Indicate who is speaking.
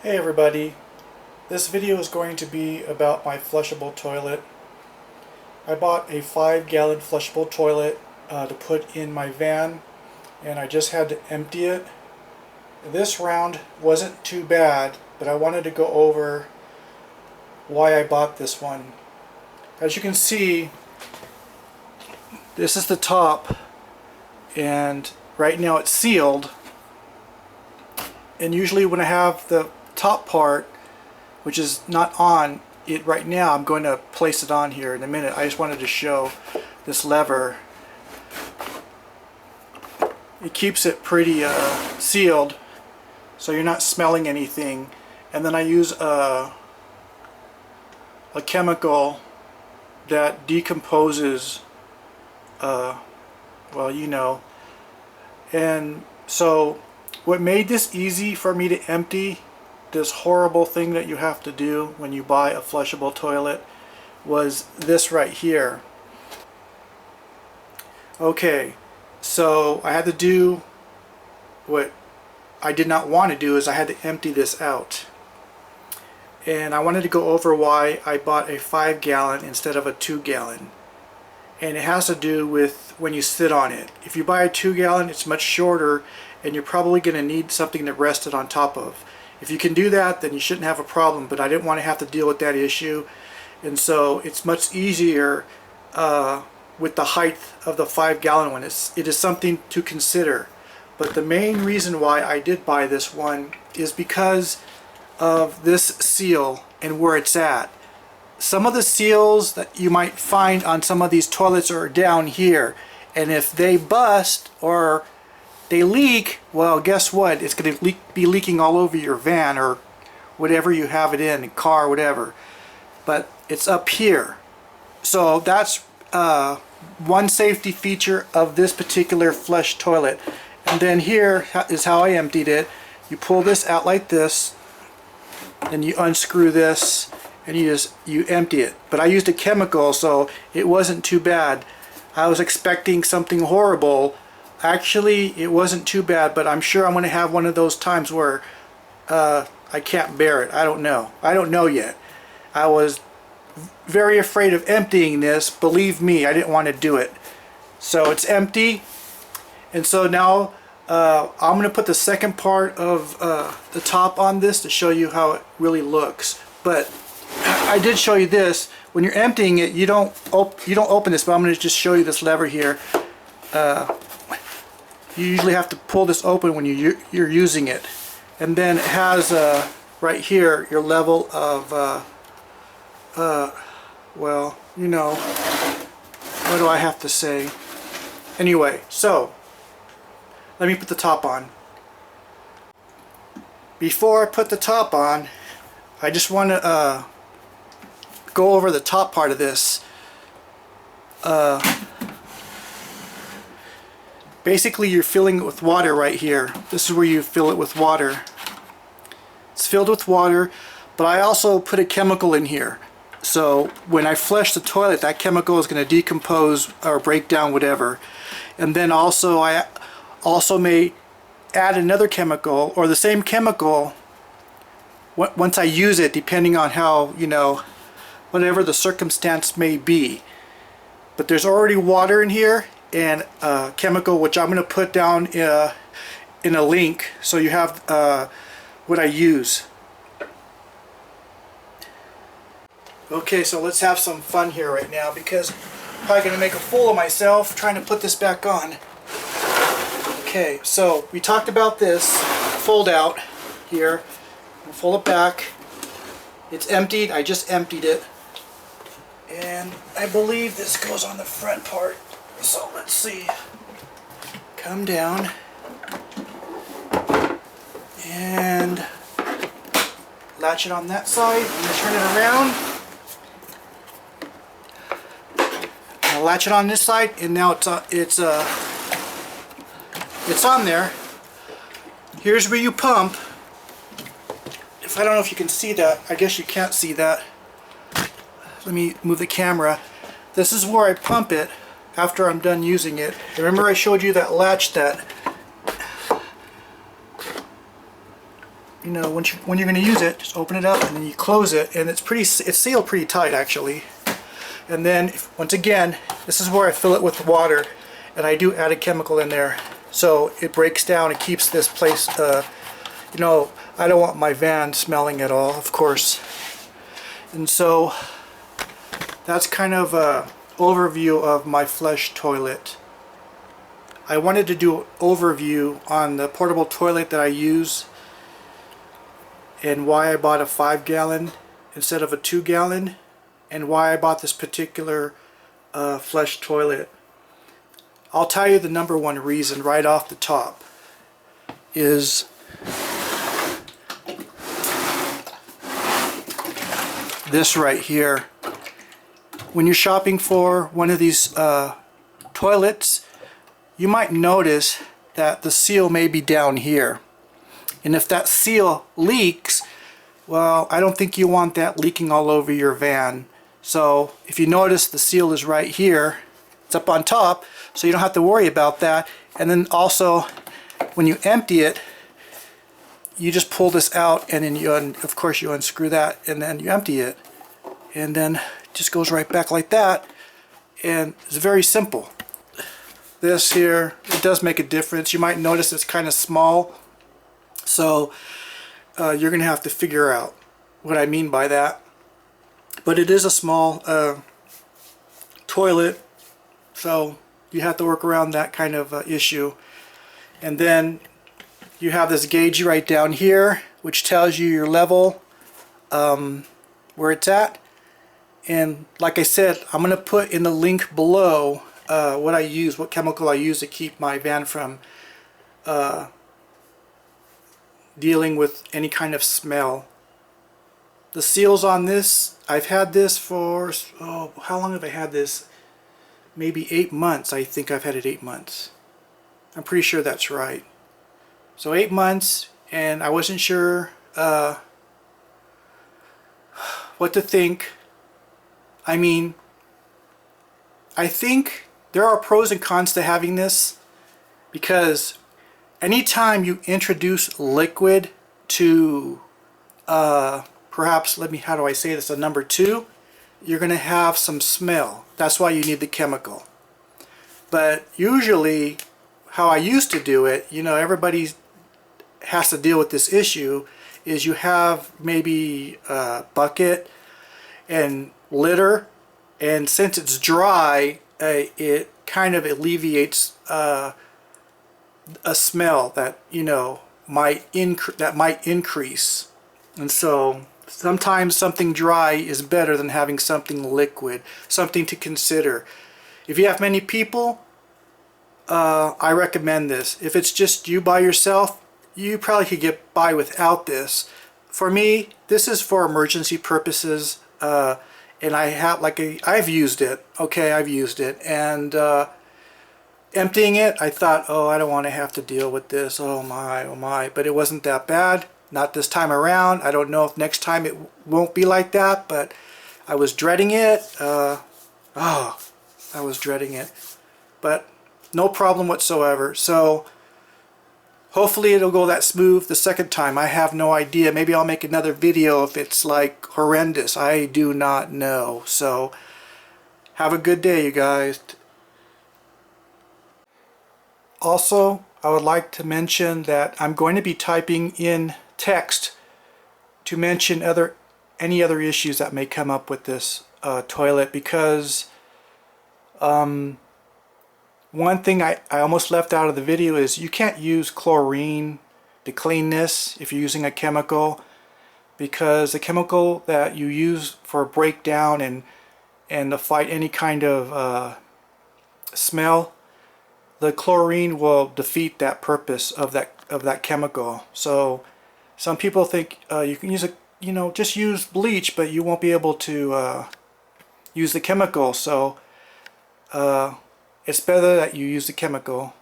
Speaker 1: Hey everybody, this video is going to be about my flushable toilet. I bought a 5-gallon flushable toilet to put in my van, and I just had to empty it. This round wasn't too bad, but I wanted to go over why I bought this one. As you can see, this is the top, and right now it's sealed. And usually when I have the top part, which is not on it right now, I'm going to place it on here in a minute. I just wanted to show this lever. It keeps it pretty sealed, so you're not smelling anything. And then I use a chemical that decomposes, well, you know. And so what made this easy for me to empty this horrible thing that you have to do when you buy a flushable toilet was this right here. Okay, so I had to do what I did not want to do, is I had to empty this out. And I wanted to go over why I bought a 5-gallon instead of a 2-gallon. And it has to do with when you sit on it. If you buy a 2-gallon, it's much shorter, and you're probably going to need something to rest it on top of. If you can do that, then you shouldn't have a problem, but I didn't want to have to deal with that issue. And so it's much easier with the height of the 5-gallon one. It is something to consider. But the main reason why I did buy this one is because of this seal and where it's at. Some of the seals that you might find on some of these toilets are down here, and if they bust or they leak, well, guess what? It's going to be leaking all over your van or whatever you have it in, car, whatever. But it's up here. So that's one safety feature of this particular flush toilet. And then here is how I emptied it. You pull this out like this, and you unscrew this, and you empty it. But I used a chemical, so it wasn't too bad. I was expecting something horrible. Actually, it wasn't too bad, but I'm sure I'm going to have one of those times where I can't bear it. I don't know. I don't know yet. I was very afraid of emptying this. Believe me, I didn't want to do it. So it's empty. And so now I'm going to put the second part of the top on this to show you how it really looks. But I did show you this. When you're emptying it, you don't open this, but I'm going to just show you this lever here. You usually have to pull this open when you're using it. And then it has right here your level of, well, you know, what do I have to say? Anyway, so let me put the top on. Before I put the top on, I just want to go over the top part of this. Basically, you're filling it with water right here. This is where you fill it with water. It's filled with water, but I also put a chemical in here. So when I flush the toilet, that chemical is going to decompose or break down whatever. And then also I also may add another chemical or the same chemical once I use it, depending on how, you know, whatever the circumstance may be. But there's already water in here and a chemical which I'm going to put down in a link so you have what I use. Okay, so let's have some fun here right now, because I'm probably going to make a fool of myself trying to put this back on. Okay, so we talked about this fold out here. I'll fold it back. It's emptied. I just emptied it. And I believe this goes on the front part. So let's see. Come down. And latch it on that side. I'm going to turn it around. I'll latch it on this side, and now it's on there. Here's where you pump. I don't know if you can see that. I guess you can't see that. Let me move the camera. This is where I pump it after I'm done using it. Remember I showed you that latch that you know, when you're going to use it, just open it up and then you close it, and it's sealed pretty tight actually. And then once again, this is where I fill it with water, and I do add a chemical in there so it breaks down. It keeps this place, you know, I don't want my van smelling at all, of course. And so that's kind of a overview of my flush toilet. I wanted to do an overview on the portable toilet that I use and why I bought a 5-gallon instead of a 2-gallon, and why I bought this particular flush toilet. I'll tell you the number one reason right off the top is this right here. When you're shopping for one of these toilets, you might notice that the seal may be down here. And if that seal leaks, well, I don't think you want that leaking all over your van. So if you notice, the seal is right here. It's up on top, so you don't have to worry about that. And then also, when you empty it, you just pull this out, and then of course you unscrew that, and then you empty it. And then it just goes right back like that. And it's very simple. This here, it does make a difference. You might notice it's kind of small. So you're going to have to figure out what I mean by that. But it is a small toilet, so you have to work around that kind of issue. And then you have this gauge right down here, which tells you your level, where it's at. And like I said, I'm going to put in the link below what I use, what chemical I use to keep my van from dealing with any kind of smell. The seals on this, I've had this for, oh, how long have I had this? Maybe 8 months. I think I've had it 8 months. I'm pretty sure that's right. So 8 months, and I wasn't sure what to think. I mean, I think there are pros and cons to having this, because anytime you introduce liquid to perhaps, how do I say this, a number 2, you're going to have some smell. That's why you need the chemical. But usually, how I used to do it, you know, everybody has to deal with this issue, is you have maybe a bucket and litter, and since it's dry, it kind of alleviates a smell that, you know, might increase. And so sometimes something dry is better than having something liquid. Something to consider. If you have many people, I recommend this. If it's just you by yourself, you probably could get by without this. For me, this is for emergency purposes, and I've used it. Okay, I've used it, and emptying it, I thought, oh, I don't want to have to deal with this. Oh my! But it wasn't that bad. Not this time around. I don't know if next time it won't be like that, but I was dreading it. I was dreading it, but no problem whatsoever. So hopefully it'll go that smooth the second time. I have no idea. Maybe I'll make another video if it's like horrendous. I do not know. So have a good day, you guys. Also, I would like to mention that I'm going to be typing in text to mention any other issues that may come up with this toilet, because one thing I almost left out of the video is you can't use chlorine to clean this if you're using a chemical, because the chemical that you use for breakdown and to fight any kind of smell, the chlorine will defeat that purpose of that chemical. So some people think you can use just use bleach, but you won't be able to use the chemical. So it's better that you use the chemical.